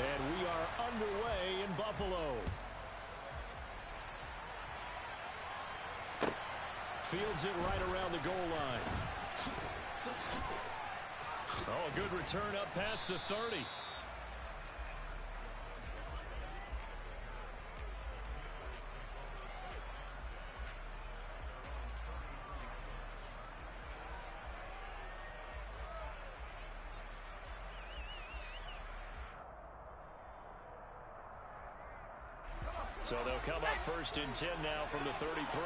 And we are underway in Buffalo. Fields it right around the goal line. Oh, a good return up past the 30. So they'll come up 1st and 10 now from the 33.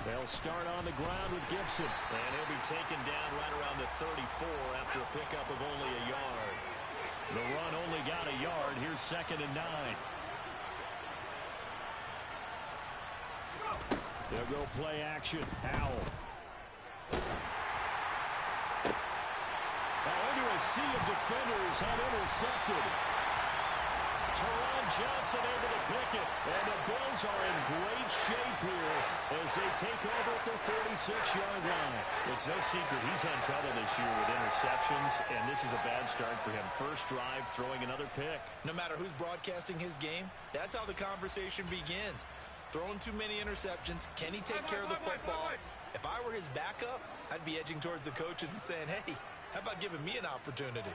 They'll start on the ground with Gibson. And he'll be taken down right around the 34 after a pickup of only a yard. The run only got a yard. Here's 2nd and 9. They'll go play action. Howell. Into a sea of defenders, unintercepted. Teron Johnson able to pick it. And the Bills are in great shape here as they take over at their 46-yard line. It's no secret he's had trouble this year with interceptions, and this is a bad start for him. First drive, throwing another pick. No matter who's broadcasting his game, that's how the conversation begins. Throwing too many interceptions. Can he take care of the football? If I were his backup, I'd be edging towards the coaches and saying, hey, how about giving me an opportunity?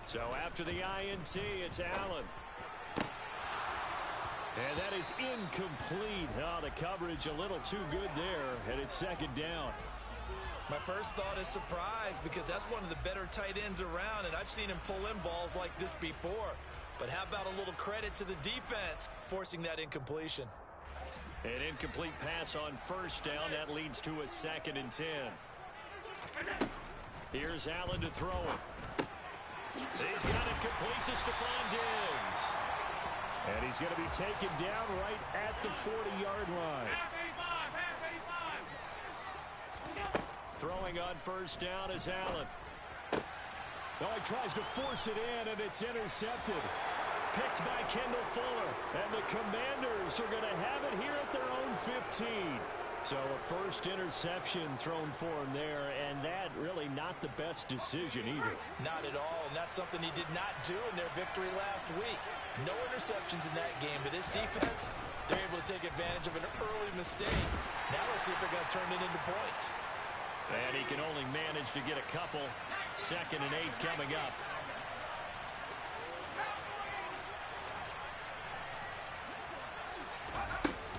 So after the INT, it's Allen. And that is incomplete. Oh, the coverage a little too good there, and it's 2nd down. My first thought is surprise because that's one of the better tight ends around, and I've seen him pull in balls like this before. But how about a little credit to the defense forcing that incompletion? An incomplete pass on 1st down. That leads to a 2nd and 10. Here's Allen to throw it. He's got it complete to Stephon Diggs. And he's going to be taken down right at the 40-yard line. Throwing on 1st down is Allen. Oh, he tries to force it in, and it's intercepted. Picked by Kendall Fuller. And the Commanders are going to have it here at their own 15. So a first interception thrown for him there, and that really not the best decision either. Not at all, and that's something he did not do in their victory last week. No interceptions in that game, but this defense, they're able to take advantage of an early mistake. Now let's see if they're going to turn it into points. And he can only manage to get a couple. 2nd and 8 coming up.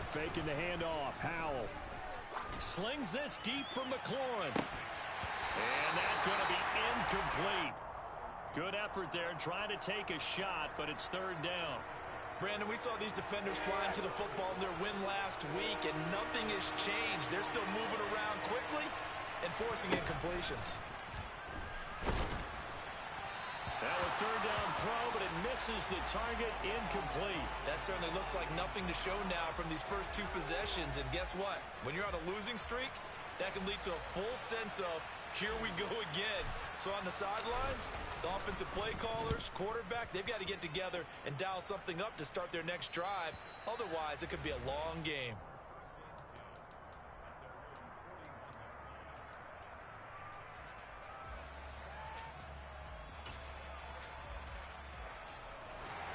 Faking the handoff. Howell slings this deep from McLaurin. And that's going to be incomplete. Good effort there trying to take a shot, but it's 3rd down. Brandon, we saw these defenders flying to the football in their win last week, and nothing has changed. They're still moving around quickly and forcing incompletions. Now a 3rd down throw, but it misses the target. Incomplete. That certainly looks like nothing to show now from these first 2 possessions. And guess what? When you're on a losing streak, that can lead to a full sense of, here we go again. So on the sidelines, the offensive play callers, quarterback, they've got to get together and dial something up to start their next drive. Otherwise, it could be a long game.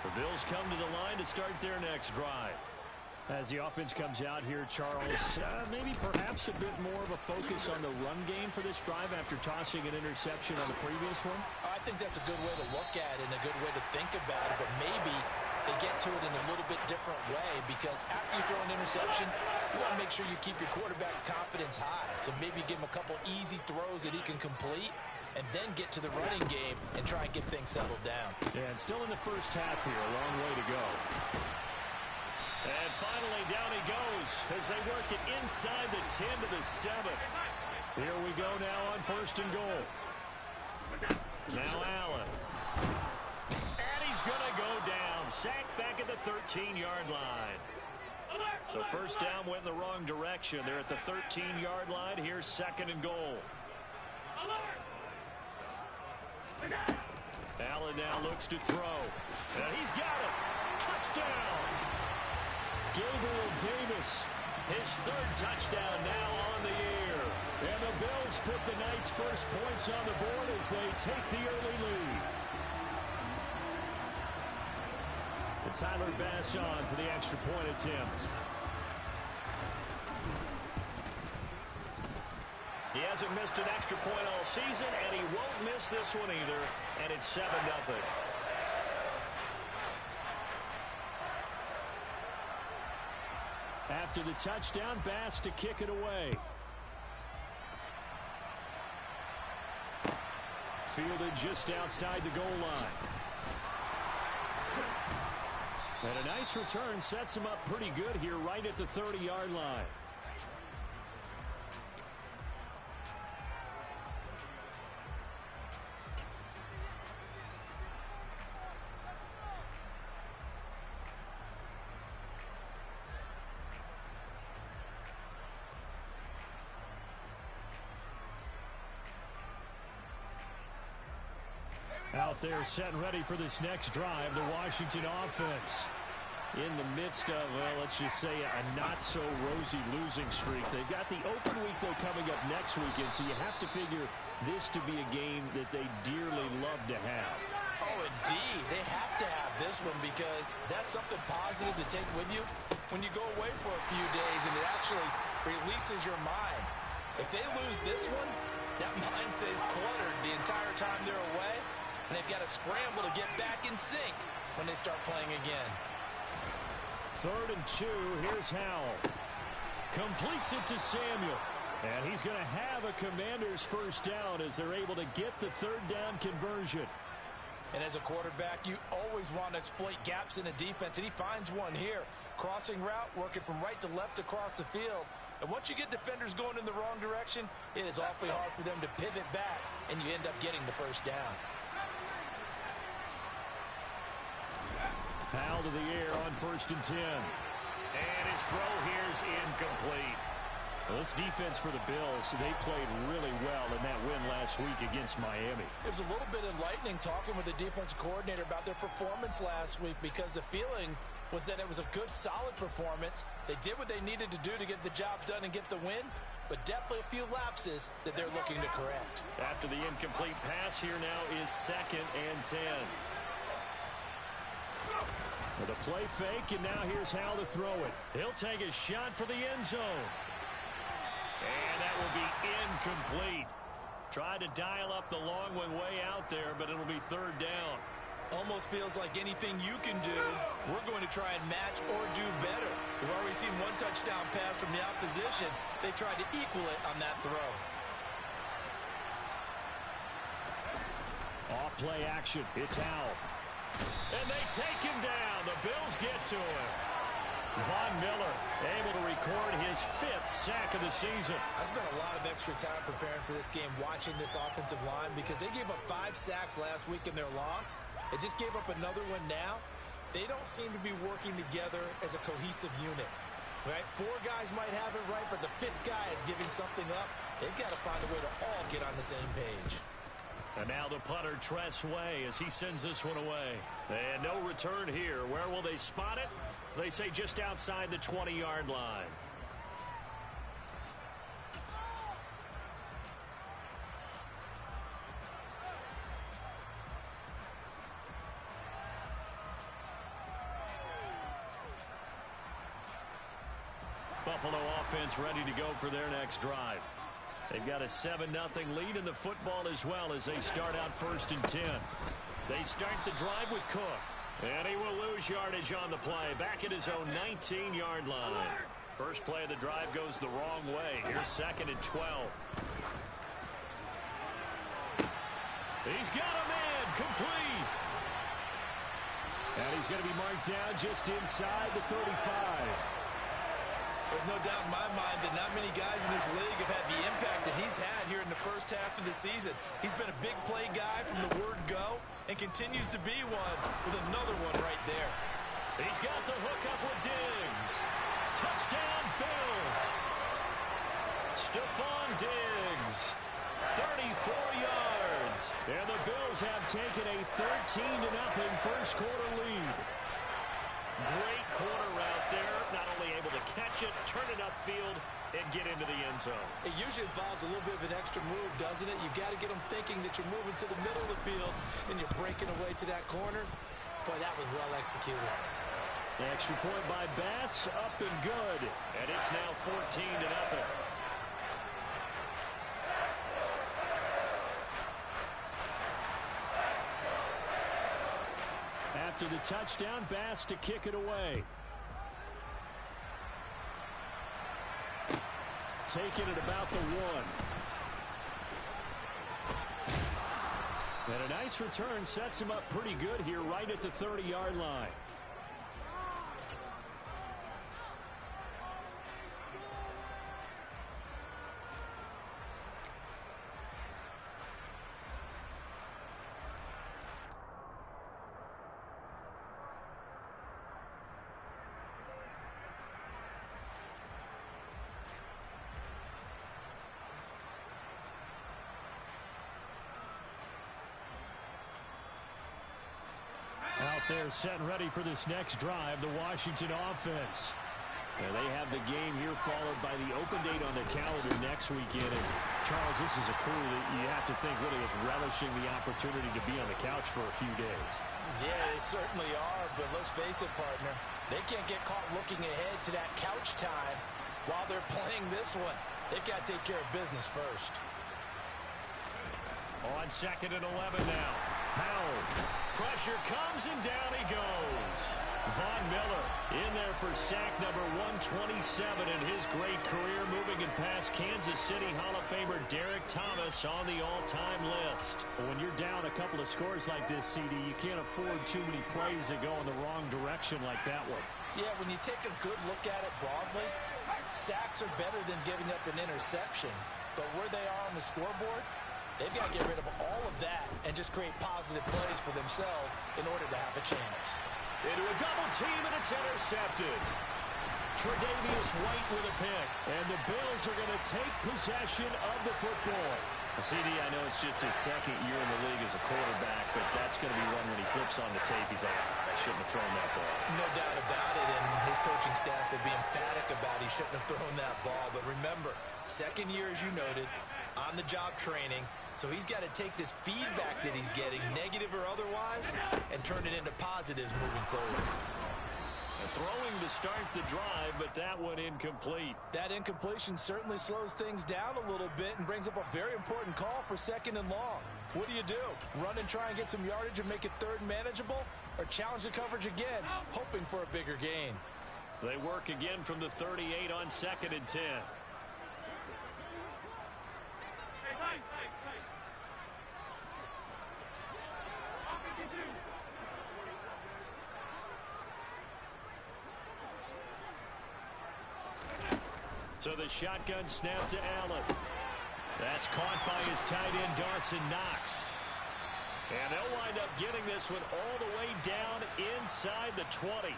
The Bills come to the line to start their next drive. As the offense comes out here, Charles, maybe perhaps a bit more of a focus on the run game for this drive after tossing an interception on the previous one? I think that's a good way to look at it and a good way to think about it, but maybe they get to it in a little bit different way because after you throw an interception, you want to make sure you keep your quarterback's confidence high. So maybe give him a couple easy throws that he can complete and then get to the running game and try and get things settled down. Yeah, and still in the first half here, a long way to go. And finally, down he goes as they work it inside the 10 to the 7. Here we go now on 1st and goal. Now Allen. And he's going to go down. Sacked back at the 13-yard line. So 1st down went in the wrong direction. They're at the 13-yard line. Here's 2nd and goal. Allen now looks to throw. And he's got it. Touchdown. Gabriel Davis, his 3rd touchdown now on the year. And the Bills put the Knights' first points on the board as they take the early lead. And Tyler Bass on for the extra point attempt. He hasn't missed an extra point all season, and he won't miss this one either. And it's 7-0. After the touchdown, Bass to kick it away. Fielded just outside the goal line. And a nice return sets him up pretty good here right at the 30-yard line. Out there set and ready for this next drive, the Washington offense. In the midst of, well, let's just say a not-so-rosy losing streak. They've got the open week, though, coming up next weekend, so you have to figure this to be a game that they dearly love to have. Oh, indeed. They have to have this one because that's something positive to take with you when you go away for a few days, and it actually releases your mind. If they lose this one, that mind stays cluttered the entire time they're away, and they've got to scramble to get back in sync when they start playing again. 3rd and 2. Here's Howell. Completes it to Samuel. And he's going to have a Commanders first down as they're able to get the 3rd down conversion. And as a quarterback, you always want to exploit gaps in the defense, and he finds one here. Crossing route, working from right to left across the field. And once you get defenders going in the wrong direction, it is awfully hard for them to pivot back, and you end up getting the first down. Howell to the air on 1st and 10. And his throw here's incomplete. Well, this defense for the Bills, they played really well in that win last week against Miami. It was a little bit enlightening talking with the defensive coordinator about their performance last week because the feeling was that it was a good, solid performance. They did what they needed to do to get the job done and get the win, but definitely a few lapses that they're looking to correct. After the incomplete pass, here now is 2nd and 10. With a play fake, and now here's how to throw it. He'll take a shot for the end zone. And that will be incomplete. Tried to dial up the long one way out there, but it'll be 3rd down. Almost feels like anything you can do, we're going to try and match or do better. We've already seen one touchdown pass from the opposition. They tried to equal it on that throw. Off play action. It's Howell. And they take him down. The Bills get to him. Von Miller able to record his 5th sack of the season. I spent a lot of extra time preparing for this game watching this offensive line because they gave up 5 sacks last week in their loss. They just gave up another one now. They don't seem to be working together as a cohesive unit. Right? 4 guys might have it right, but the 5th guy is giving something up. They've got to find a way to all get on the same page. And now the punter, Tress Way, as he sends this one away. And no return here. Where will they spot it? They say just outside the 20-yard line. Buffalo offense ready to go for their next drive. They've got a 7-0 lead in the football as well as they start out 1st and 10. They start the drive with Cook. And he will lose yardage on the play. Back at his own 19-yard line. First play of the drive goes the wrong way. Here's 2nd and 12. He's got a man complete. And he's going to be marked down just inside the 35. There's no doubt in my mind that not many guys in this league have had the impact that he's had here in the first half of the season. He's been a big play guy from the word go and continues to be one with another one right there. He's got the hook up with Diggs. Touchdown, Bills. Stephon Diggs, 34 yards. And the Bills have taken a 13-0 first quarter lead. Great corner route there. Not only able to catch it, turn it upfield, and get into the end zone. It usually involves a little bit of an extra move, doesn't it? You've got to get them thinking that you're moving to the middle of the field and you're breaking away to that corner. Boy, that was well executed. The extra point by Bass, up and good. And it's now 14-0. After the touchdown, Bass to kick it away. Taking it about the 1. And a nice return sets him up pretty good here right at the 30-yard line. Out there set and ready for this next drive, the Washington offense. And they have the game here followed by the open date on the calendar next weekend. And Charles, this is a crew that you have to think really is relishing the opportunity to be on the couch for a few days. Yeah, they certainly are, but let's face it, partner. They can't get caught looking ahead to that couch time while they're playing this one. They've got to take care of business first. On 2nd and 11 now. Powell. Pressure comes and down he goes. Von Miller in there for sack number 127 in his great career, moving and past Kansas City Hall of Famer Derek Thomas on the all-time list. When you're down a couple of scores like this, CD, you can't afford too many plays that go in the wrong direction like that one. Yeah, when you take a good look at it broadly, sacks are better than giving up an interception. But where they are on the scoreboard, they've got to get rid of all of that and just create positive plays for themselves in order to have a chance. Into a double team, and it's intercepted. Tre'Davious White with a pick. And the Bills are going to take possession of the football. CD, I know it's just his second year in the league as a quarterback, but that's going to be one when he flips on the tape. He's like, I shouldn't have thrown that ball. No doubt about it, and his coaching staff will be emphatic about he shouldn't have thrown that ball. But remember, second year, as you noted, on-the-job training. So he's got to take this feedback that he's getting, negative or otherwise, and turn it into positives moving forward. Throwing to start the drive, but that one incomplete. That incompletion certainly slows things down a little bit and brings up a very important call for 2nd and long. What do? Run and try and get some yardage and make it 3rd and manageable, or challenge the coverage again, hoping for a bigger gain? They work again from the 38 on 2nd and 10. So the shotgun snap to Allen. That's caught by his tight end, Dawson Knox. And they'll wind up getting this one all the way down inside the 20.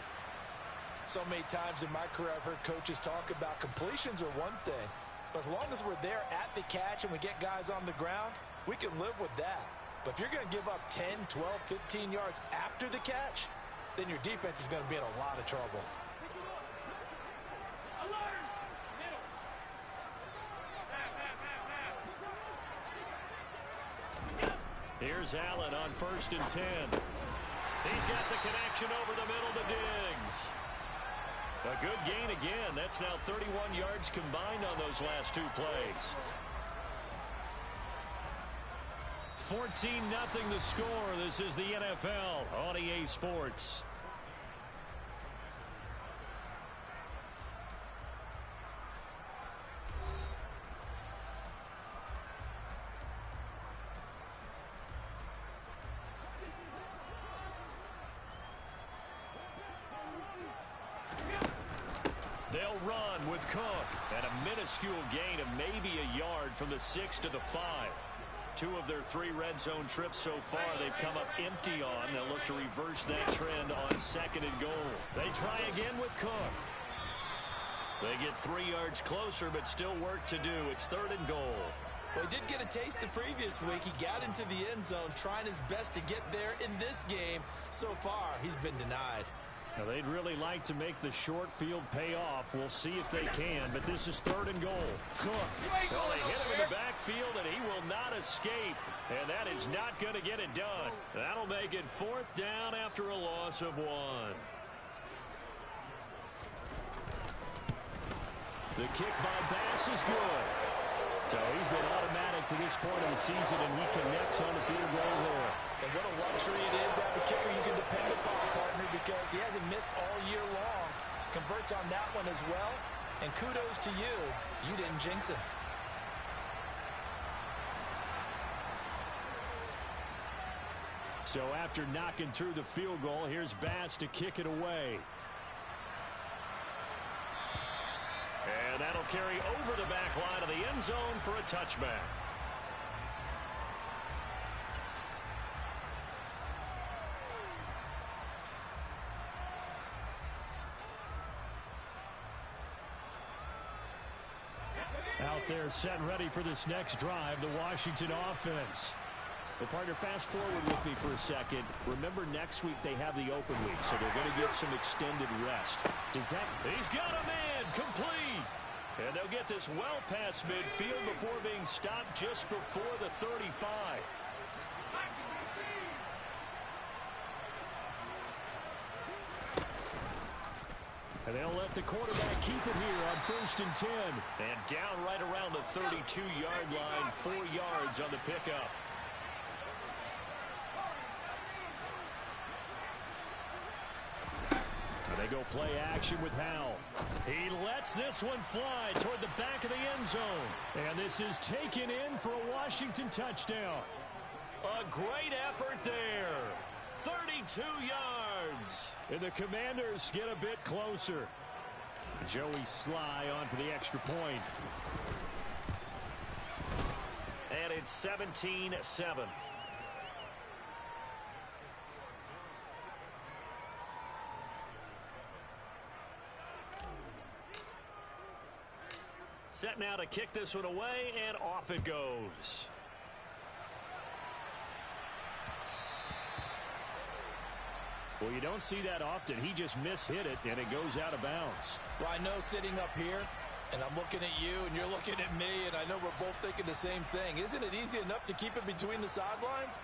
So many times in my career I've heard coaches talk about completions are one thing. But as long as we're there at the catch and we get guys on the ground, we can live with that. But if you're going to give up 10, 12, 15 yards after the catch, then your defense is going to be in a lot of trouble. Here's Allen on 1st and 10. He's got the connection over the middle to Diggs. A good gain again. That's now 31 yards combined on those last 2 plays. 14-0 the score. This is the NFL on EA Sports. They'll run with Cook, and a minuscule gain of maybe a yard from the 6 to the 5. 2 of their 3 red zone trips so far they've come up empty on. They'll look to reverse that trend on 2nd and goal. They try again with Cook. They get 3 yards closer, but still work to do. It's 3rd and goal. Well, he did get a taste the previous week. He got into the end zone, trying his best to get there in this game. So far, he's been denied. Now, they'd really like to make the short field pay off. We'll see if they can, but this is 3rd and goal. Cook. Well, they hit him in the backfield, and he will not escape. And that is not going to get it done. That'll make it 4th down after a loss of 1. The kick by Bass is good. So he's been automatic to this point of the season, and he connects on the field goal there. And what a luxury it is to have a kicker you can depend upon, partner, because he hasn't missed all year long. Converts on that one as well. And kudos to you. You didn't jinx him. So after knocking through the field goal, here's Bass to kick it away. And that'll carry over the back line of the end zone for a touchback. Out there set and ready for this next drive, the Washington offense. Well, partner, fast forward with me for a second. Remember, next week they have the open week, so they're going to get some extended rest. He's got a man, complete. And they'll get this well past midfield before being stopped just before the 35. And they'll let the quarterback keep it here on 1st and 10. And down right around the 32-yard line, 4 yards on the pickup. They go play action with Howell. He lets this one fly toward the back of the end zone. And this is taken in for a Washington touchdown. A great effort there. 32 yards. And the Commanders get a bit closer. Joey Sly on for the extra point. And it's 17-7. Set now to kick this one away, and off it goes. Well, you don't see that often. He just mishit it, and it goes out of bounds. Well, I know sitting up here, and I'm looking at you, and you're looking at me, and I know we're both thinking the same thing. Isn't it easy enough to keep it between the sidelines?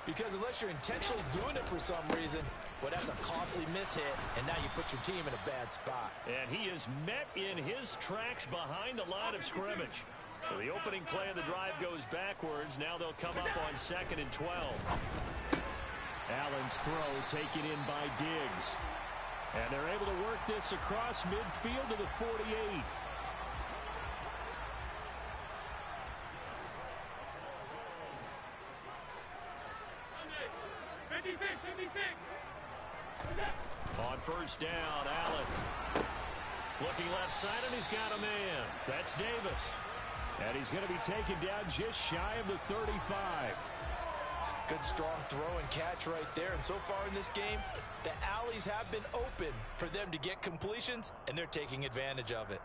Because unless you're intentionally doing it for some reason, well, that's a costly mishit, and now you put your team in a bad spot. And he is met in his tracks behind the line of scrimmage. So the opening play of the drive goes backwards. Now they'll come up on 2nd and 12. Allen's throw taken in by Diggs. And they're able to work this across midfield to the 48. On 1st down, Allen. Looking left side, and he's got a man. That's Davis. And he's going to be taken down just shy of the 35. Good strong throw and catch right there. And so far in this game, the alleys have been open for them to get completions, and they're taking advantage of it.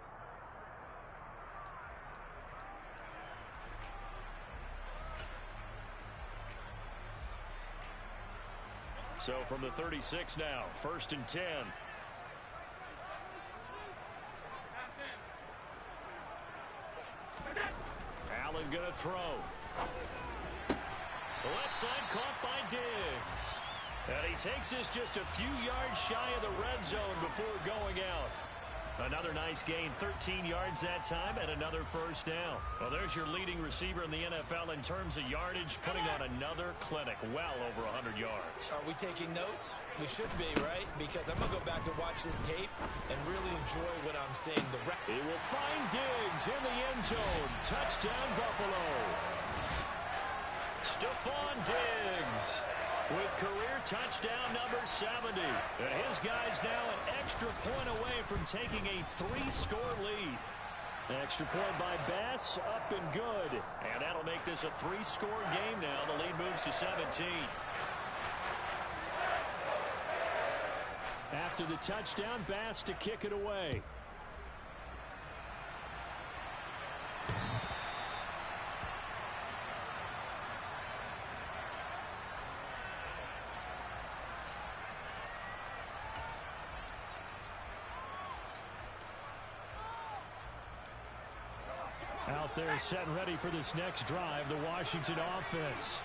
So from the 36 now, 1st and 10. Allen going to throw. The left side caught by Diggs. And he takes this just a few yards shy of the red zone before going out. Another nice gain, 13 yards that time, and another 1st down. Well, there's your leading receiver in the NFL in terms of yardage, putting on another clinic, well over 100 yards. Are we taking notes? We should be, right? Because I'm going to go back and watch this tape and really enjoy what I'm seeing. He will find Diggs in the end zone. Touchdown, Buffalo. Stephon Diggs with career touchdown number 70. And his guy's now an extra point away from taking a 3-score lead. Extra point by Bass, up and good. And that'll make this a 3-score game now. The lead moves to 17. After the touchdown, Bass to kick it away. off there, set and ready for this next drive, the Washington offense.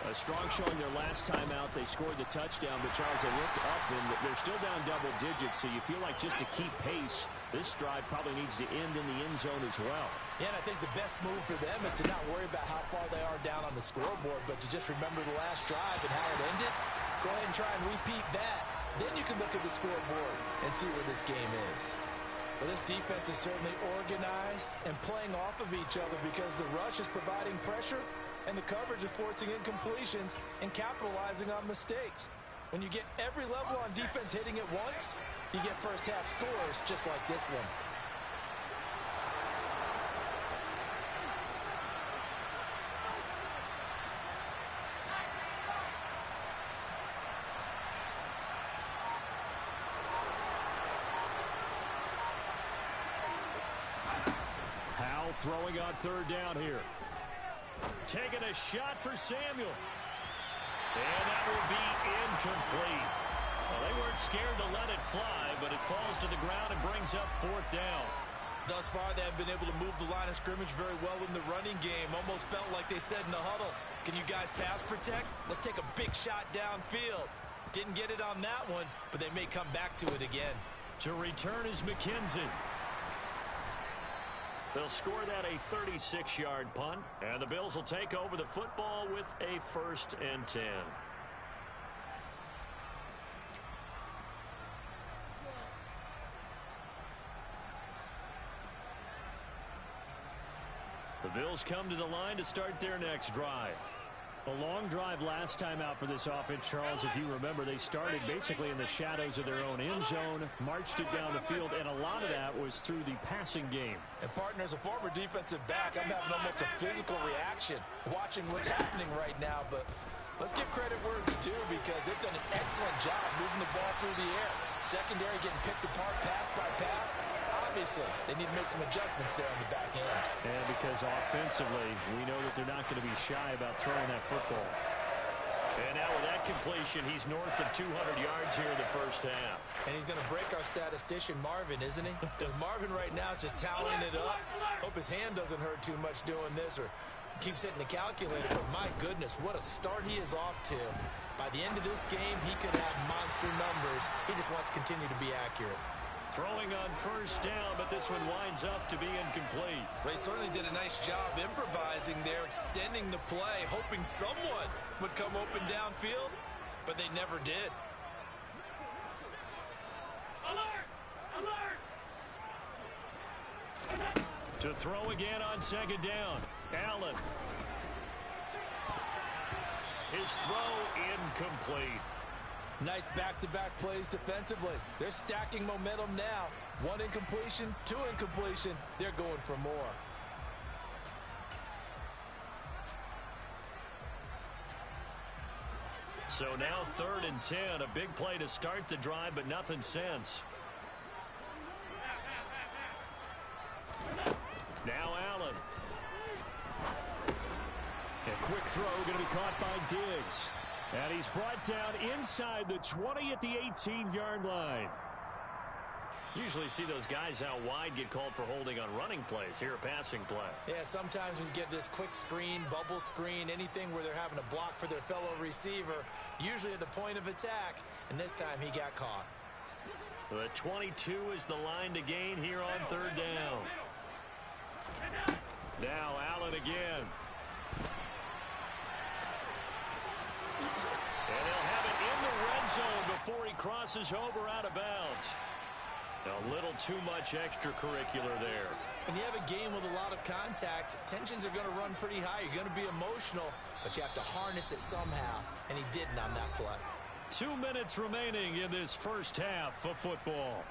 A strong showing their last time out. They scored the touchdown, but Charles, they look up and they're still down double digits, so you feel like just to keep pace, this drive probably needs to end in the end zone as well. Yeah, and I think the best move for them is to not worry about how far they are down on the scoreboard, but to just remember the last drive and how it ended. Go ahead and try and repeat that. Then you can look at the scoreboard and see where this game is. Well, this defense is certainly organized and playing off of each other because the rush is providing pressure and the coverage is forcing incompletions and capitalizing on mistakes. When you get every level on defense hitting at once, you get first half scores just like this one. Throwing on third down here. Taking a shot for Samuel. And that will be incomplete. Well, they weren't scared to let it fly, but it falls to the ground and brings up fourth down. Thus far, they have been able to move the line of scrimmage very well in the running game. Almost felt like they said in the huddle, can you guys pass protect? Let's take a big shot downfield. Didn't get it on that one, but they may come back to it again. To return is McKenzie. They'll score that a 36-yard punt, and the Bills will take over the football with a 1st and 10. The Bills come to the line to start their next drive. A long drive last time out for this offense, Charles. If you remember, they started basically in the shadows of their own end zone, marched it down the field, and a lot of that was through the passing game. And partner, as a former defensive back, I'm having almost a physical reaction watching what's happening right now. But let's give credit where it's due because they've done an excellent job moving the ball through the air. Secondary getting picked apart pass by pass. Obviously, they need to make some adjustments there on the back end. And because offensively, we know that they're not going to be shy about throwing that football. And now with that completion, he's north of 200 yards here in the first half. And he's going to break our statistician, Marvin, isn't he? Because Marvin right now is just tallying it up. Hope his hand doesn't hurt too much doing this or keeps hitting the calculator. But my goodness, what a start he is off to. By the end of this game, he could have monster numbers. He just wants to continue to be accurate. Throwing on first down, but this one winds up to be incomplete. They certainly did a nice job improvising there, extending the play, hoping someone would come open downfield, but they never did. Alert! Alert! To throw again on second down. Allen. His throw incomplete. Nice back-to-back plays defensively. They're stacking momentum now. 1 incompletion, 2 incompletion. They're going for more. So now 3rd and 10. A big play to start the drive, but nothing since. Now Allen. A quick throw going to be caught by Diggs. And he's brought down inside the 20 at the 18-yard line. Usually see those guys out wide get called for holding on running plays. Here, a passing play. Yeah, sometimes we get this quick screen, bubble screen, anything where they're having to block for their fellow receiver, usually at the point of attack, and this time he got caught. The 22 is the line to gain here on 3rd down. Now Allen again. And he'll have it in the red zone before he crosses over out of bounds. A little too much extracurricular there. When you have a game with a lot of contact, tensions are going to run pretty high. You're going to be emotional, but you have to harness it somehow, and he didn't on that play. 2 minutes remaining in this first half of football.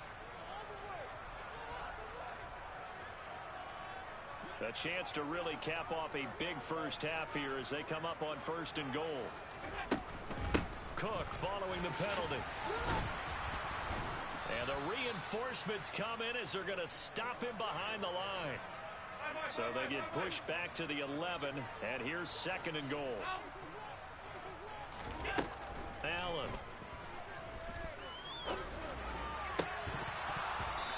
A chance to really cap off a big first half here as they come up on 1st and goal. Cook following the penalty. And the reinforcements come in as they're going to stop him behind the line. So they get pushed back to the 11, and here's 2nd and goal. Allen.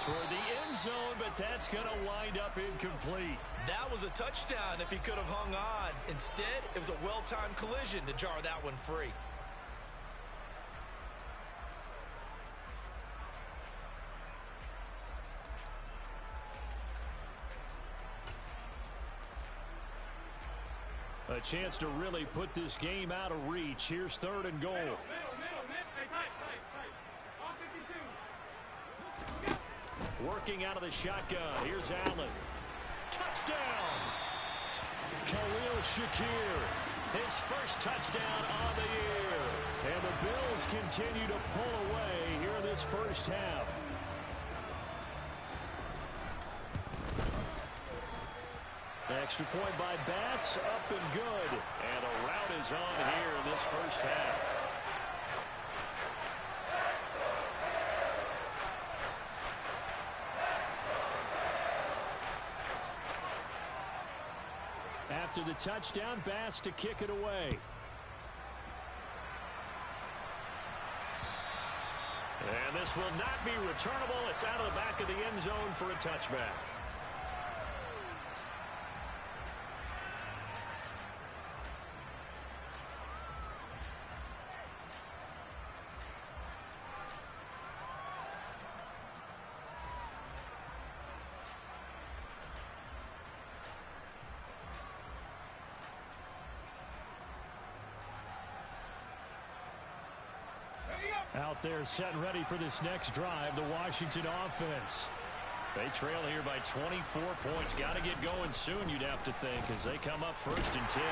Toward the end zone, but but that's going to wind up incomplete. That was a touchdown if he could have hung on. Instead, it was a well-timed collision to jar that one free. A chance to really put this game out of reach. Here's 3rd and goal. Working out of the shotgun. Here's Allen. Touchdown! Khalil Shakir. His first touchdown on the year. And the Bills continue to pull away here in this first half. Extra point by Bass, up and good. And a rout is on here in this first half. After the touchdown, Bass to kick it away. And this will not be returnable. It's out of the back of the end zone for a touchback. Out there set and ready for this next drive, the Washington offense. They trail here by 24 points. Got to get going soon, you'd have to think, as they come up 1st and 10.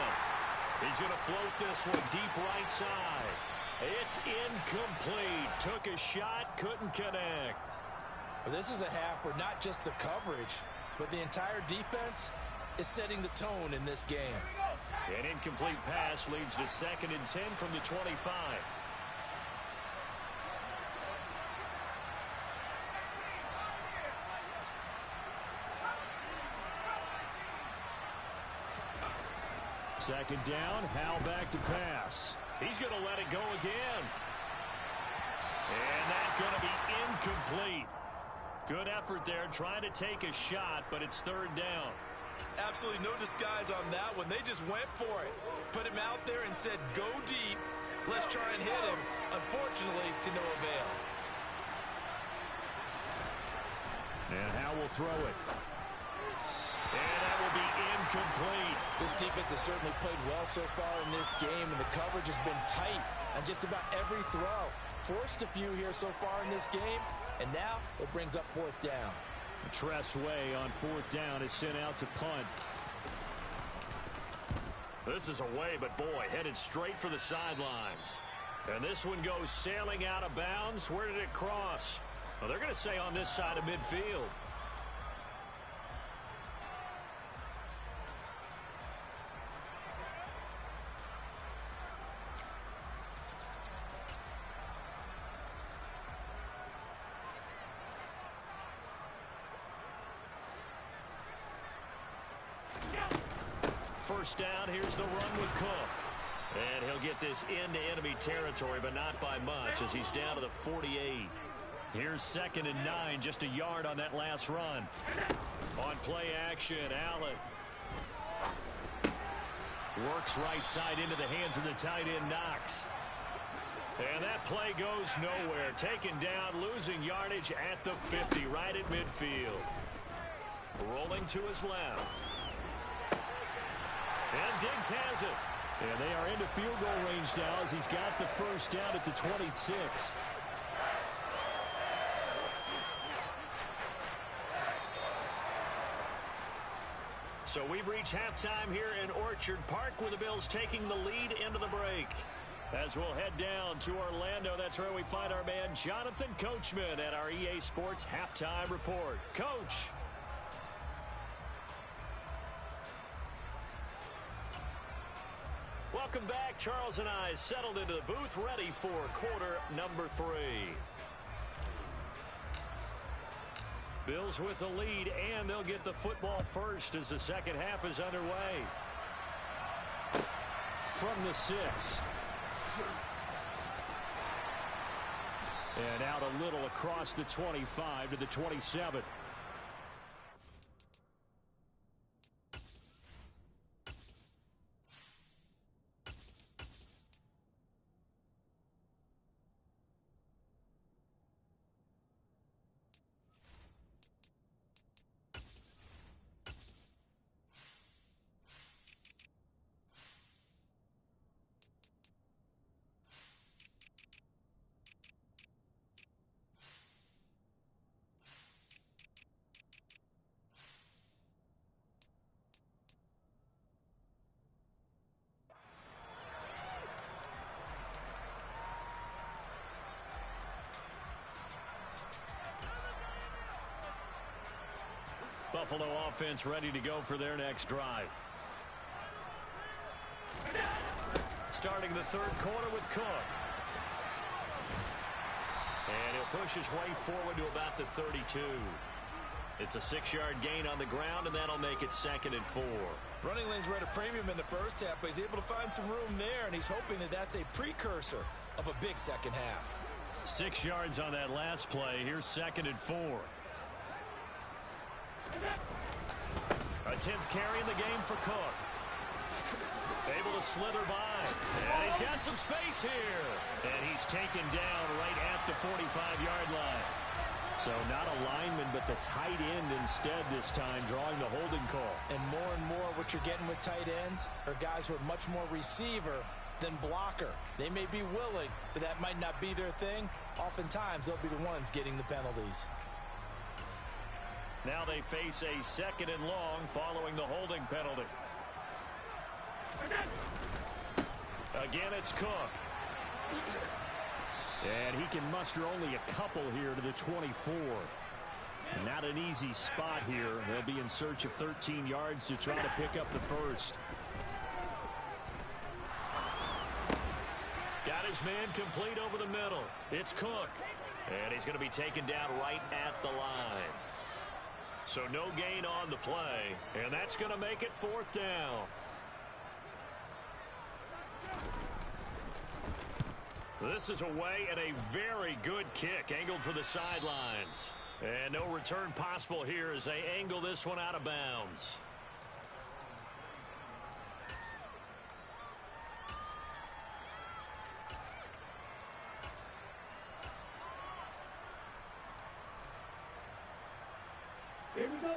He's going to float this one deep right side. It's incomplete. Took a shot, couldn't connect. Well, this is a half where not just the coverage, but the entire defense is setting the tone in this game. An incomplete pass leads to 2nd and 10 from the 25. Second down, Howell back to pass. He's going to let it go again. And that's going to be incomplete. Good effort there, trying to take a shot, but it's 3rd down. Absolutely no disguise on that one. They just went for it. Put him out there and said, go deep. Let's try and hit him. Unfortunately, to no avail. And Howell will throw it. And that will be incomplete. This defense has certainly played well so far in this game, and the coverage has been tight on just about every throw. Forced a few here so far in this game, and now it brings up 4th down. Tress Way on 4th down is sent out to punt. This is away, but boy, headed straight for the sidelines. And this one goes sailing out of bounds. Where did it cross? Well, they're going to say on this side of midfield. First down, here's the run with Cook. And he'll get this into enemy territory, but not by much as he's down to the 48. Here's 2nd and 9, just a yard on that last run. On play action, Allen. Works right side into the hands of the tight end, Knox. And that play goes nowhere. Taken down, losing yardage at the 50, right at midfield. Rolling to his left. And Diggs has it. And they are into field goal range now as he's got the first down at the 26. So we've reached halftime here in Orchard Park with the Bills taking the lead into the break. As we'll head down to Orlando, that's where we find our man Jonathan Coachman at our EA Sports Halftime Report. Coach. Welcome back. Charles and I settled into the booth, ready for quarter number 3. Bills with the lead, and they'll get the football first as the second half is underway. From the 6. And out a little across the 25 to the 27. Buffalo offense ready to go for their next drive. Starting the third quarter with Cook. And he'll push his way forward to about the 32. It's a 6-yard gain on the ground, and that'll make it 2nd and 4. Running lanes were at a premium in the first half, but he's able to find some room there, and he's hoping that that's a precursor of a big second half. 6 yards on that last play. Here's 2nd and 4. A 10th carry in the game for Cook. Able to slither by. And he's got some space here. And he's taken down right at the 45-yard line. So not a lineman, but the tight end instead this time, drawing the holding call. And more what you're getting with tight ends are guys who are much more receiver than blocker. They may be willing, but that might not be their thing. Oftentimes, they'll be the ones getting the penalties. Now they face a 2nd and long following the holding penalty. Again, it's Cook. And he can muster only a couple here to the 24. Not an easy spot here. They'll be in search of 13 yards to try to pick up the first. Got his man complete over the middle. It's Cook. And he's going to be taken down right at the line. So no gain on the play. And that's going to make it 4th down. This is away and a very good kick angled for the sidelines. And no return possible here as they angle this one out of bounds.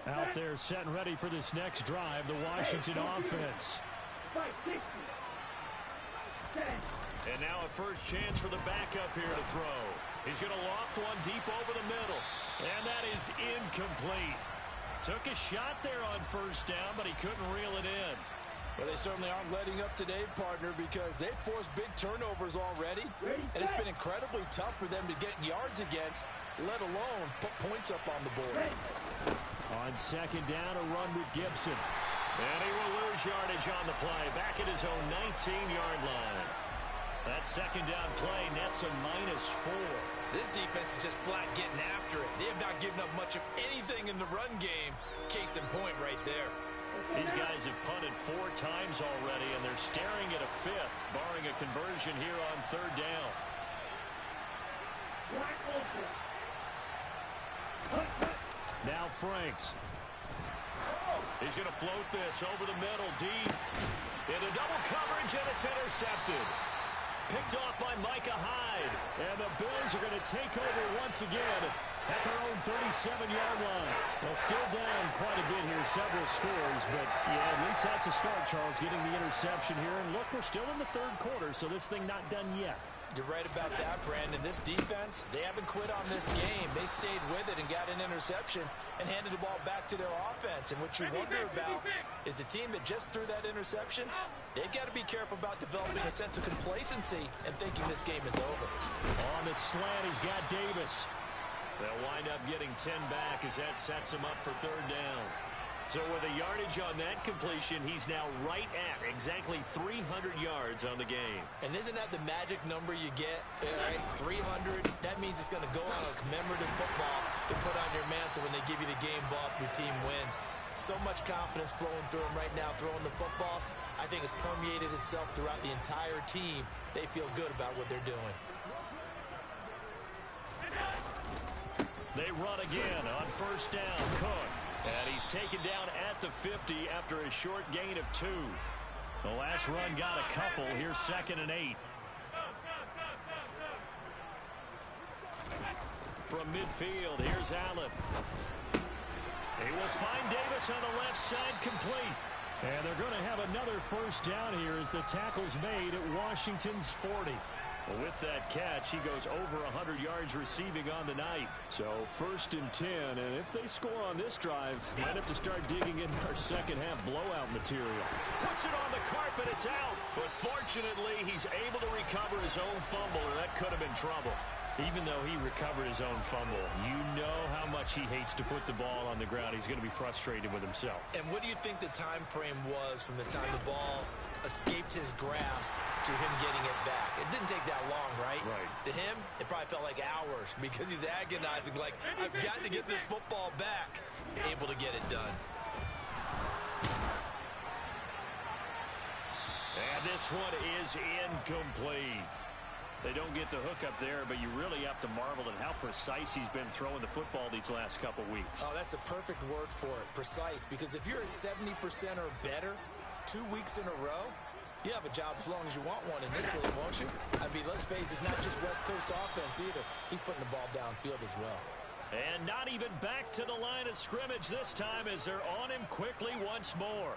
Out there set and ready for this next drive, the Washington offense. And now a first chance for the backup here to throw. He's going to loft one deep over the middle. And that is incomplete. Took a shot there on first down, but he couldn't reel it in. Well, they certainly aren't letting up today, partner, because they've forced big turnovers already. And it's been incredibly tough for them to get yards against, let alone put points up on the board. On 2nd down, a run with Gibson. And he will lose yardage on the play, back at his own 19-yard line. That 2nd down play nets a -4. This defense is just flat getting after it. They have not given up much of anything in the run game. Case in point right there. These guys have punted 4 times already, and they're staring at a 5th, barring a conversion here on 3rd down. Now Franks. He's going to float this over the middle, deep. Into double coverage, and it's intercepted. Picked off by Micah Hyde. And the Bills are going to take over once again at their own 37-yard line. Well, still down quite a bit here, several scores. But, yeah, at least that's a start, Charles, getting the interception here. And, look, we're still in the 3rd quarter, so this thing not done yet. You're right about that, Brandon. This defense, they haven't quit on this game. They stayed with it and got an interception and handed the ball back to their offense. And what you wonder about is a team that just threw that interception, they've got to be careful about developing a sense of complacency and thinking this game is over. On the slant, he's got Davis. They'll wind up getting 10 back as that sets him up for 3rd down. So with a yardage on that completion, he's now right at exactly 300 yards on the game. And isn't that the magic number you get? Right? 300, that means it's going to go on a commemorative football to put on your mantle when they give you the game ball if your team wins. So much confidence flowing through him right now, throwing the football. I think it's permeated itself throughout the entire team. They feel good about what they're doing. They run again on 1st down. Cook. And he's taken down at the 50 after a short gain of 2. The last run got a couple. Here's 2nd and 8. From midfield, here's Allen. He will find Davis on the left side, complete. And they're going to have another first down here as the tackle's made at Washington's 40. Well, with that catch, he goes over 100 yards receiving on the night. So 1st and 10, and if they score on this drive, might have to start digging in our second half blowout material. Puts it on the carpet, it's out. But fortunately, he's able to recover his own fumble, or that could have been trouble. Even though he recovered his own fumble, you know how much he hates to put the ball on the ground. He's going to be frustrated with himself. And what do you think the time frame was from the time the ball escaped his grasp to him getting it back? It didn't take that long, right? Right. To him, it probably felt like hours because he's agonizing, like, I've got to get this football back. Able to get it done. And this one is incomplete. They don't get the hook up there, but you really have to marvel at how precise he's been throwing the football these last couple weeks. Oh, that's the perfect word for it, precise, because if you're at 70% or better 2 weeks in a row, you have a job as long as you want one in this league, won't you? I mean, let's face it, it's not just West Coast offense either. He's putting the ball downfield as well. And not even back to the line of scrimmage this time as they're on him quickly once more.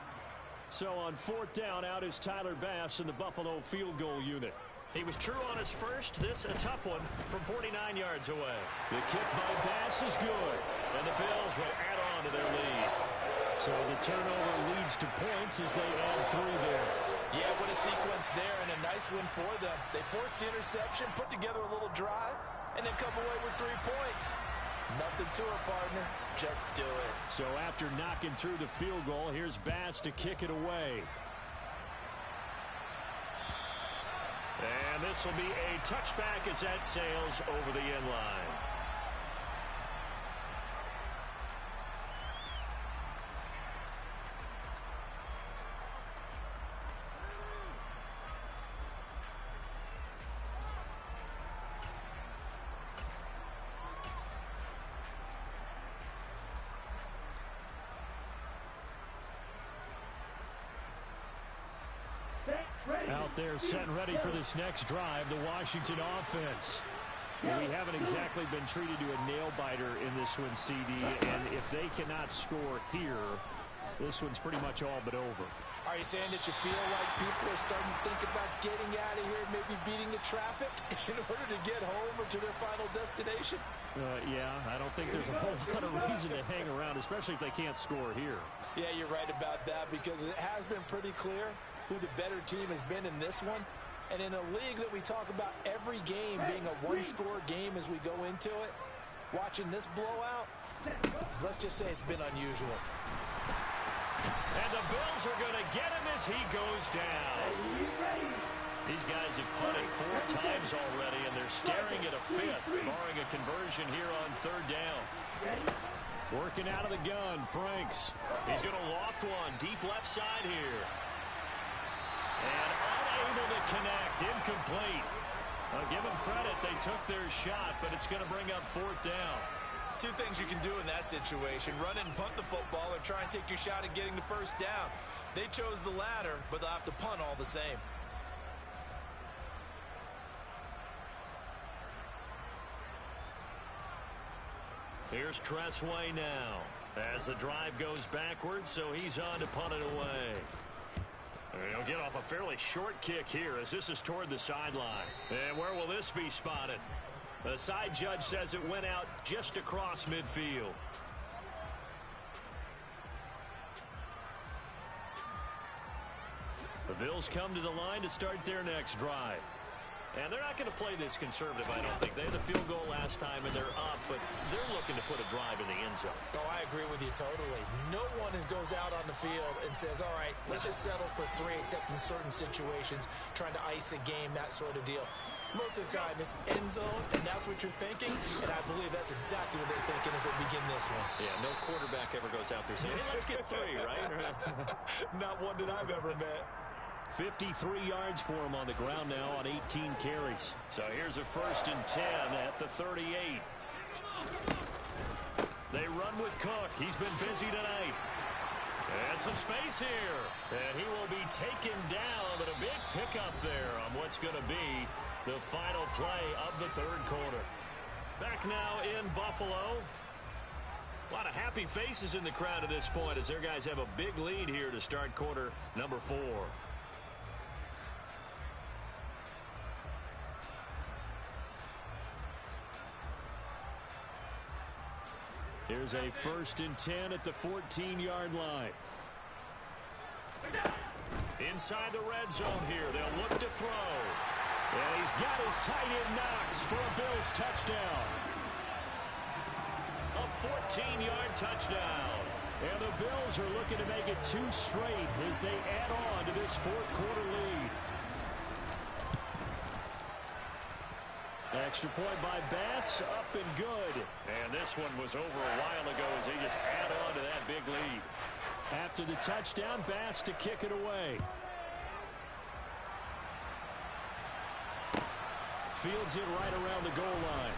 So on fourth down, out is Tyler Bass in the Buffalo field goal unit. He was true on his first. This a tough one from 49 yards away. The kick by Bass is good, and the Bills will add on to their lead. So the turnover leads to points as they add 3 there. Yeah, what a sequence there, and a nice one for them. They forced the interception, put together a little drive, and then come away with 3 points. Nothing to it, partner. Just do it. So after knocking through the field goal, here's Bass to kick it away. And this will be a touchback as that sails over the end line. Out there set and ready for this next drive, the Washington offense. We haven't exactly been treated to a nail-biter in this one, CD, and if they cannot score here, this one's pretty much all but over. Are you saying that you feel like people are starting to think about getting out of here, maybe beating the traffic in order to get home or to their final destination? Yeah, I don't think there's a whole lot of reason to hang around, especially if they can't score here. Yeah, you're right about that because it has been pretty clear who the better team has been in this one. And in a league that we talk about every game being a one-score game as we go into it, watching this blowout, let's just say it's been unusual. And the Bills are going to get him as he goes down. These guys have punted 4 times already, and they're staring at a 5th, barring a conversion here on 3rd down. Working out of the gun, Franks. He's going to loft one deep left side here. And unable to connect, incomplete. I'll give them credit, they took their shot, but it's going to bring up 4th down. 2 things you can do in that situation: run and punt the football, or try and take your shot at getting the 1st down. They chose the latter, but they'll have to punt all the same. Here's Tressway now as the drive goes backwards, so he's on to punt it away. He'll get off a fairly short kick here as this is toward the sideline. And where will this be spotted? The side judge says it went out just across midfield. The Bills come to the line to start their next drive. And they're not going to play this conservative, I don't think. They had the field goal last time, and they're up, but they're looking to put a drive in the end zone. Oh, I agree with you totally. No one goes out on the field and says, all right, let's just settle for 3, except in certain situations, trying to ice a game, that sort of deal. Most of the time, it's end zone, and that's what you're thinking, and I believe that's exactly what they're thinking as they begin this one. Yeah, no quarterback ever goes out there saying, hey, let's get 3, right? Not one that I've ever met. 53 yards for him on the ground now on 18 carries. So here's a 1st and 10 at the 38. They run with Cook. He's been busy tonight. And some space here. And he will be taken down, but a big pickup there on what's going to be the final play of the 3rd quarter. Back now in Buffalo. A lot of happy faces in the crowd at this point as their guys have a big lead here to start quarter number 4. Here's a 1st and 10 at the 14-yard line. Inside the red zone here. They'll look to throw. And he's got his tight end Knox for a Bills touchdown. A 14-yard touchdown. And the Bills are looking to make it 2 straight as they add on to this fourth quarter lead. Extra point by Bass, up and good. And this one was over a while ago as they just add on to that big lead. After the touchdown, Bass to kick it away. Fields it right around the goal line.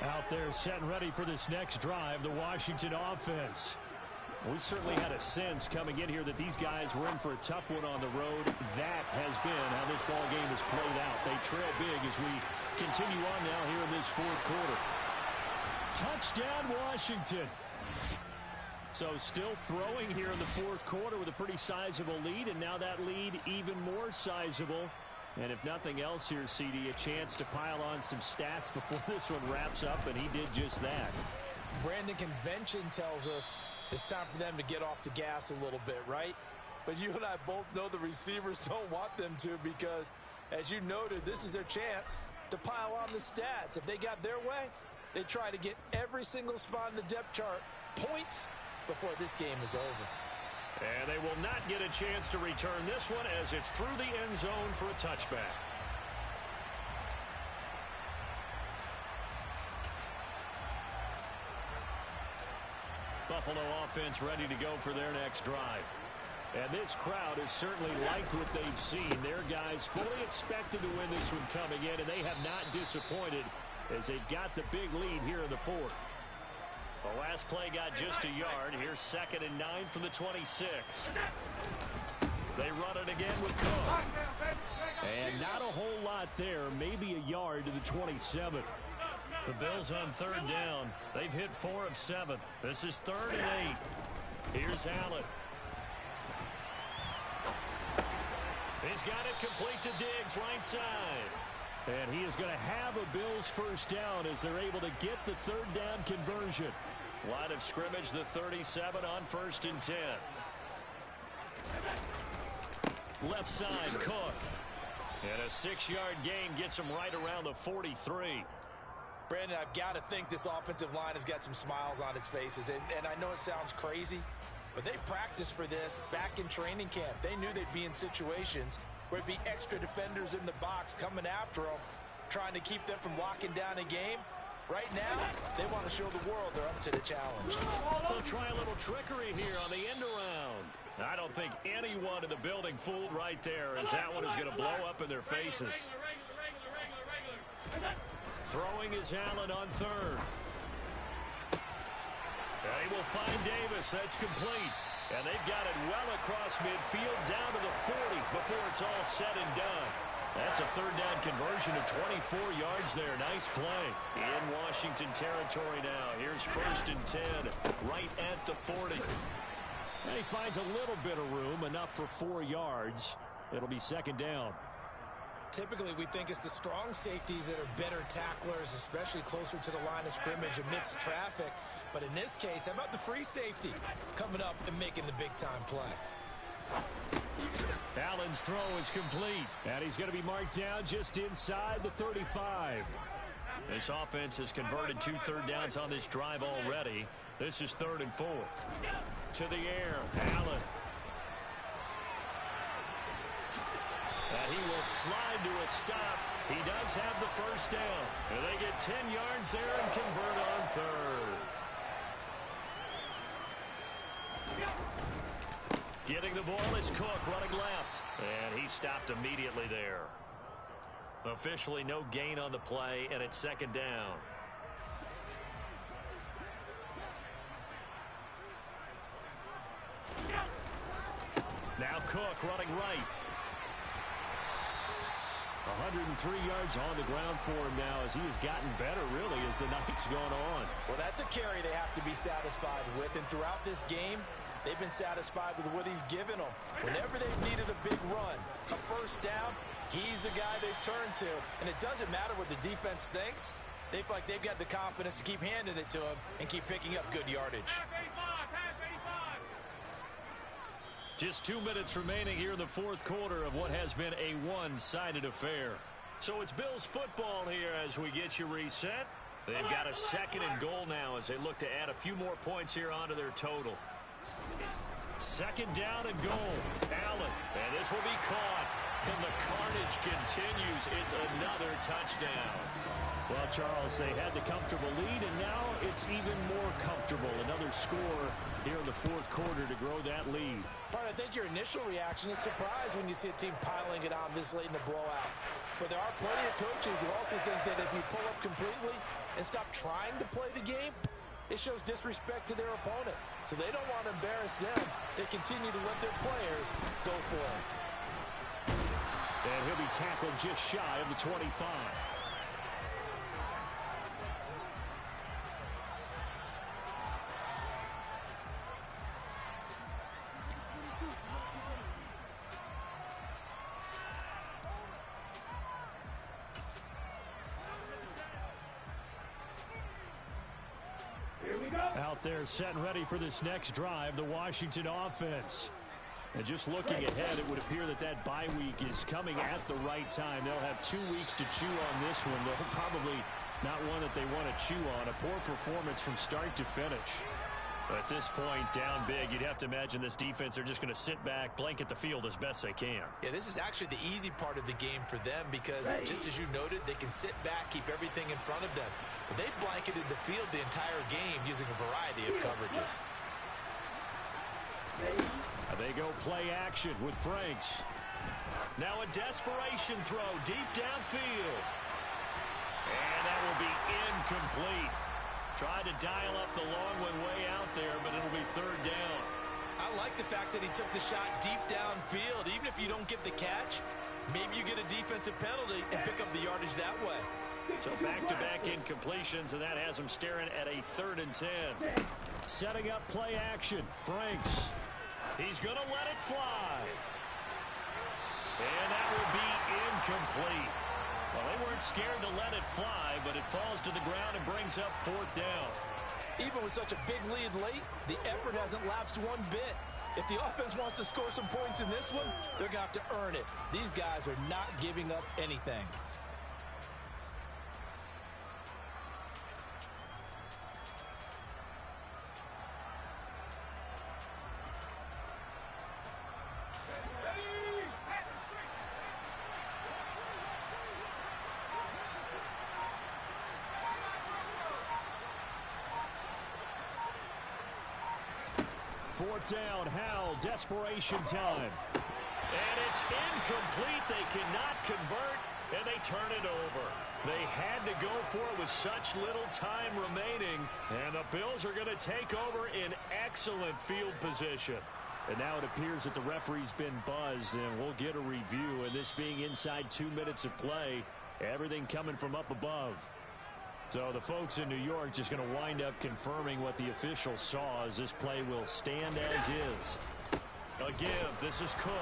Out there set and ready for this next drive, the Washington offense. We certainly had a sense coming in here that these guys were in for a tough one on the road. That has been how this ball game has played out. They trail big as we continue on now here in this fourth quarter. Touchdown, Washington. So still throwing here in the fourth quarter with a pretty sizable lead, and now that lead even more sizable. And if nothing else here, CD, a chance to pile on some stats before this one wraps up, and he did just that. Brandon, convention tells us it's time for them to get off the gas a little bit, right? But you and I both know the receivers don't want them to because, as you noted, this is their chance to pile on the stats. If they got their way, they try to get every single spot in the depth chart points before this game is over. And they will not get a chance to return this one as it's through the end zone for a touchback. Buffalo offense ready to go for their next drive. And this crowd has certainly liked what they've seen. Their guys fully expected to win this one coming in, and they have not disappointed as they've got the big lead here in the fourth. The last play got just a yard. Here's 2nd and 9 from the 26. They run it again with Cook. And not a whole lot there. Maybe a yard to the 27. The Bills on 3rd down. They've hit 4 of 7. This is 3rd and 8. Here's Allen. He's got it complete to Diggs, right side. And he is going to have a Bills first down as they're able to get the 3rd down conversion. Line of scrimmage, the 37 on 1st and 10. Left side, Cook. And a 6-yard gain gets him right around the 43. Brandon, I've got to think this offensive line has got some smiles on its faces. And I know it sounds crazy, but they practiced for this back in training camp. They knew they'd be in situations where it'd be extra defenders in the box coming after them, trying to keep them from locking down a game. Right now, they want to show the world they're up to the challenge. They'll try a little trickery here on the end around. I don't think anyone in the building fooled right there, as that one is going to blow up in their faces. Throwing is Allen on 3rd. And he will find Davis. That's complete. And they've got it well across midfield down to the 40 before it's all said and done. That's a 3rd down conversion of 24 yards there. Nice play. In Washington territory now. Here's 1st and 10 right at the 40. And he finds a little bit of room, enough for 4 yards. It'll be 2nd down. Typically, we think it's the strong safeties that are better tacklers, especially closer to the line of scrimmage amidst traffic. But in this case, how about the free safety coming up and making the big-time play? Allen's throw is complete, and he's going to be marked down just inside the 35. This offense has converted 2 third downs on this drive already. This is 3rd and 4. To the air, Allen. And he will slide to a stop. He does have the first down. And they get 10 yards there and convert on 3rd. Getting the ball is Cook running left. And he stopped immediately there. Officially no gain on the play, and it's 2nd down. Now Cook running right. 103 yards on the ground for him now as he has gotten better, really, as the night's gone on. Well, that's a carry they have to be satisfied with. And throughout this game, they've been satisfied with what he's given them. Whenever they've needed a big run, first down, he's the guy they've turned to. And it doesn't matter what the defense thinks. They feel like they've got the confidence to keep handing it to him and keep picking up good yardage. Just 2 minutes remaining here in the fourth quarter of what has been a one-sided affair. So it's Bills football here as we get you reset. They've got a second and goal now as they look to add a few more points here onto their total. Second down and goal. Allen, and this will be caught. And the carnage continues. It's another touchdown. Well, Charles, they had the comfortable lead, and now it's even more comfortable. Another score here in the fourth quarter to grow that lead. But I think your initial reaction is surprise when you see a team piling it on this late in the blowout. But there are plenty of coaches who also think that if you pull up completely and stop trying to play the game, it shows disrespect to their opponent. So they don't want to embarrass them. They continue to let their players go for it. And he'll be tackled just shy of the 25. Out there set and ready for this next drive, the Washington offense. And just looking ahead, it would appear that that bye week is coming at the right time. They'll have 2 weeks to chew on this one. They'll probably not one that they want to chew on. A poor performance from start to finish. At this point, down big, you'd have to imagine this defense are just going to sit back, blanket the field as best they can. Yeah, this is actually the easy part of the game for them because, just as you noted, they can sit back, keep everything in front of them. But they've blanketed the field the entire game using a variety of coverages. They go play action with Franks. Now a desperation throw deep downfield. And that will be incomplete. Tried to dial up the long one way out there, but it'll be third down. I like the fact that he took the shot deep downfield. Even if you don't get the catch, maybe you get a defensive penalty and pick up the yardage that way. So back-to-back incompletions, and that has him staring at a 3rd and 10. Setting up play action. Franks. He's going to let it fly. And that will be incomplete. Well, they weren't scared to let it fly, but it falls to the ground and brings up 4th down. Even with such a big lead late, the effort hasn't lapsed one bit. If the offense wants to score some points in this one, they're going to have to earn it. These guys are not giving up anything. Fourth down, Howell, desperation time. And it's incomplete. They cannot convert, and they turn it over. They had to go for it with such little time remaining, and the Bills are going to take over in excellent field position. And now it appears that the referee's been buzzed, and we'll get a review. And this being inside 2 minutes of play, everything coming from up above. So the folks in New York just going to wind up confirming what the official saw as this play will stand as is. A give. This is Cook.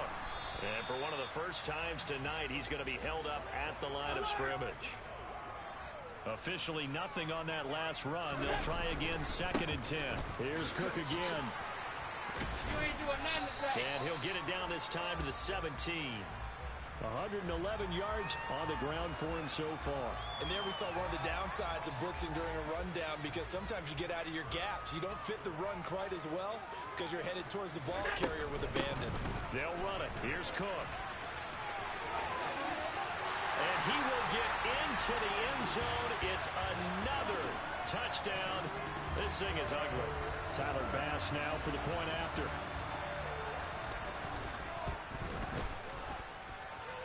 And for one of the first times tonight, he's going to be held up at the line of scrimmage. Officially nothing on that last run. They'll try again 2nd and 10. Here's Cook again. And he'll get it down this time to the 17. 111 yards on the ground for him so far. And there we saw one of the downsides of blitzing during a rundown because sometimes you get out of your gaps. You don't fit the run quite as well because you're headed towards the ball carrier with abandon. They'll run it. Here's Cook. And he will get into the end zone. It's another touchdown. This thing is ugly. Tyler Bass now for the point after.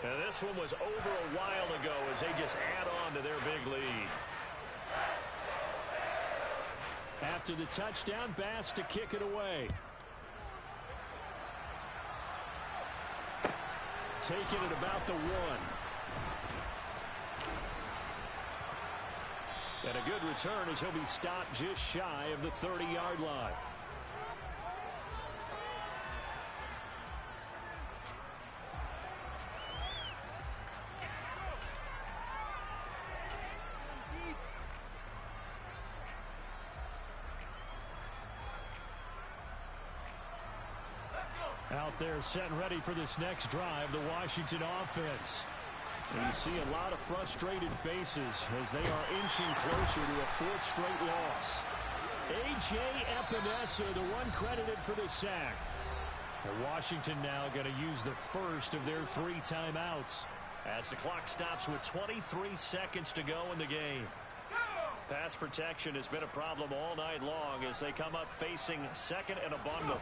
And this one was over a while ago as they just add on to their big lead. After the touchdown, Bass to kick it away. Taking it about the 1. And a good return as he'll be stopped just shy of the 30-yard line. Out there setting ready for this next drive, the Washington offense. And you see a lot of frustrated faces as they are inching closer to a fourth straight loss. A.J. Epinesa, the one credited for the sack. And Washington now going to use the first of their 3 timeouts. As the clock stops with 23 seconds to go in the game. Pass protection has been a problem all night long as they come up facing second and a bundle.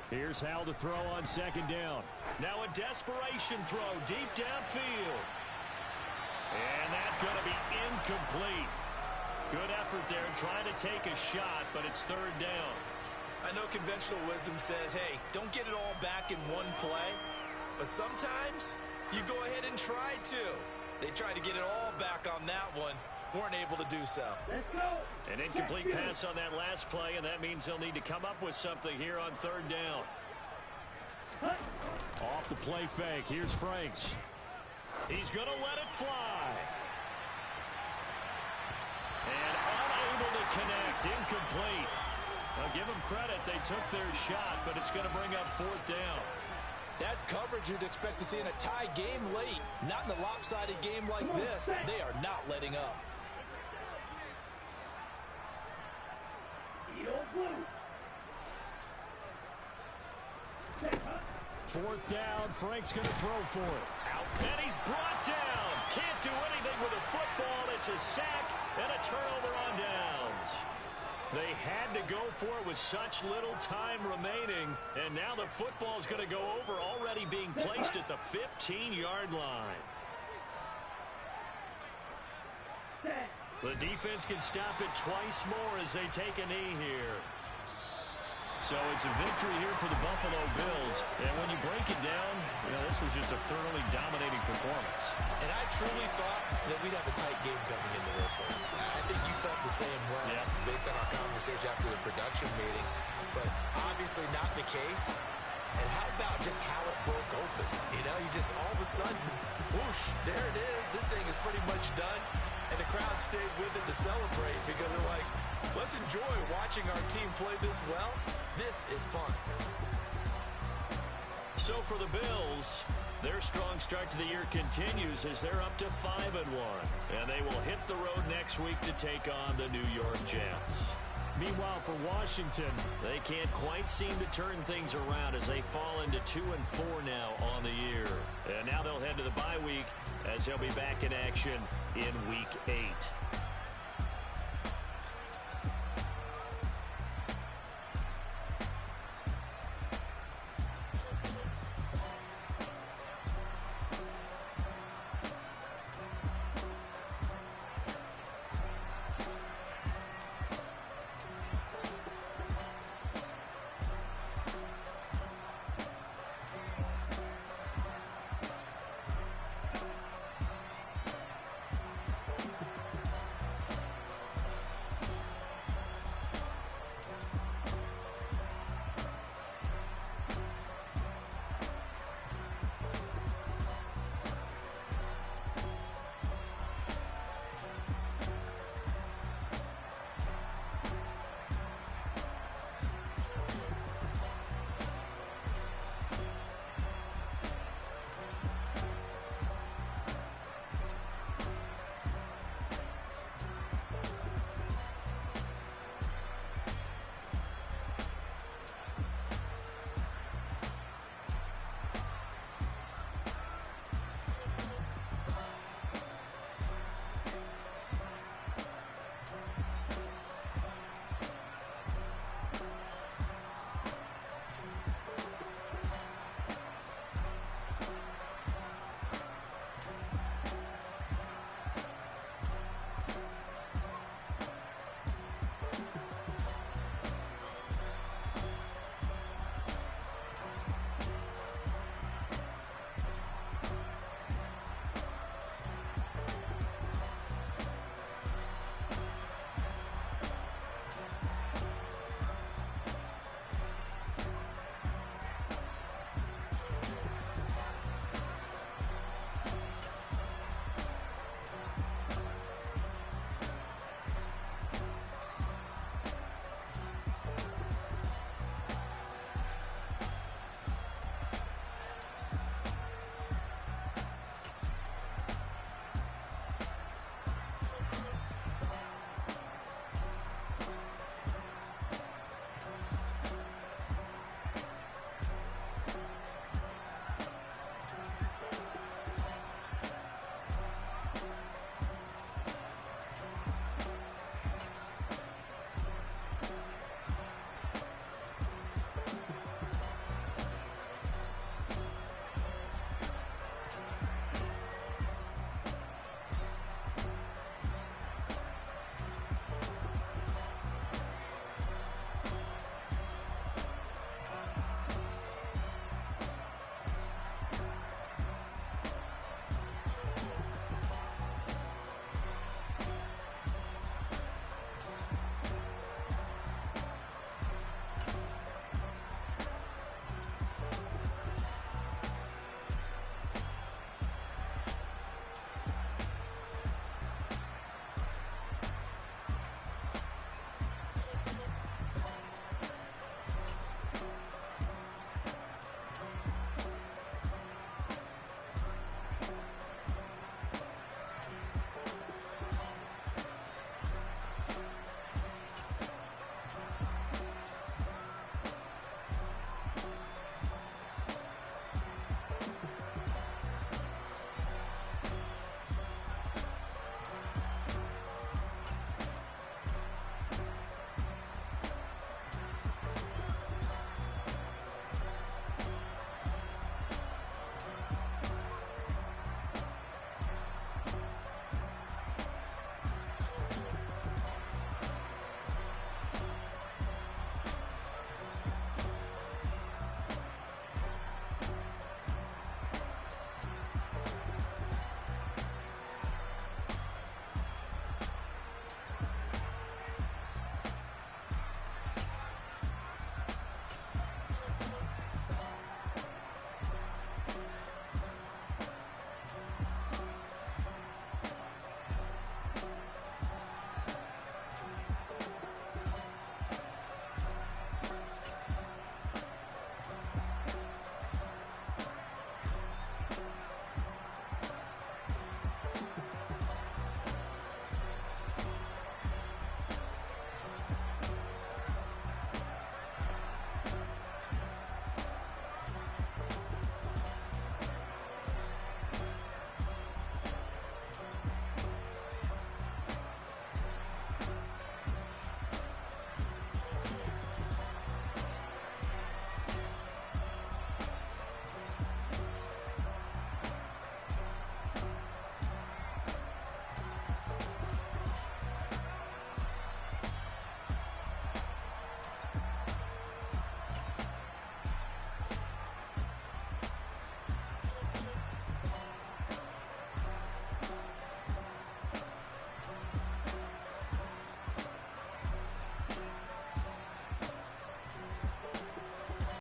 Here's Hal to throw on second down. Now a desperation throw deep downfield. And that's going to be incomplete. Good effort there trying to take a shot, but it's third down. I know conventional wisdom says, hey, don't get it all back in one play. But sometimes you go ahead and try to. They tried to get it all back on that one. Weren't able to do so. Let's go. An incomplete pass on that last play, and that means they'll need to come up with something here on third down. Off the play fake. Here's Franks. He's going to let it fly. And unable to connect. Incomplete. I'll give them credit. They took their shot, but it's going to bring up fourth down. That's coverage you'd expect to see in a tie game late. Not in a lopsided game like this. They are not letting up. Fourth down. Frank's going to throw for it. Out. And he's brought down. Can't do anything with a football. It's a sack and a turnover on downs. They had to go for it with such little time remaining. And now the football's going to go over, already being placed at the 15-yard line. The defense can stop it twice more as they take a knee here. So it's a victory here for the Buffalo Bills. And when you break it down, this was just a thoroughly dominating performance. And I truly thought that we'd have a tight game coming into this one. I think you felt the same way based on our conversation after the production meeting. But obviously not the case. And how about just how it broke open? You just all of a sudden, whoosh, there it is. This thing is pretty much done. And the crowd stayed with it to celebrate because they're like, let's enjoy watching our team play this well. This is fun. So for the Bills, their strong start to the year continues as they're up to 5-1. And they will hit the road next week to take on the New York Jets. Meanwhile, for Washington, they can't quite seem to turn things around as they fall into 2-4 now on the year. And now they'll head to the bye week as they'll be back in action in Week 8.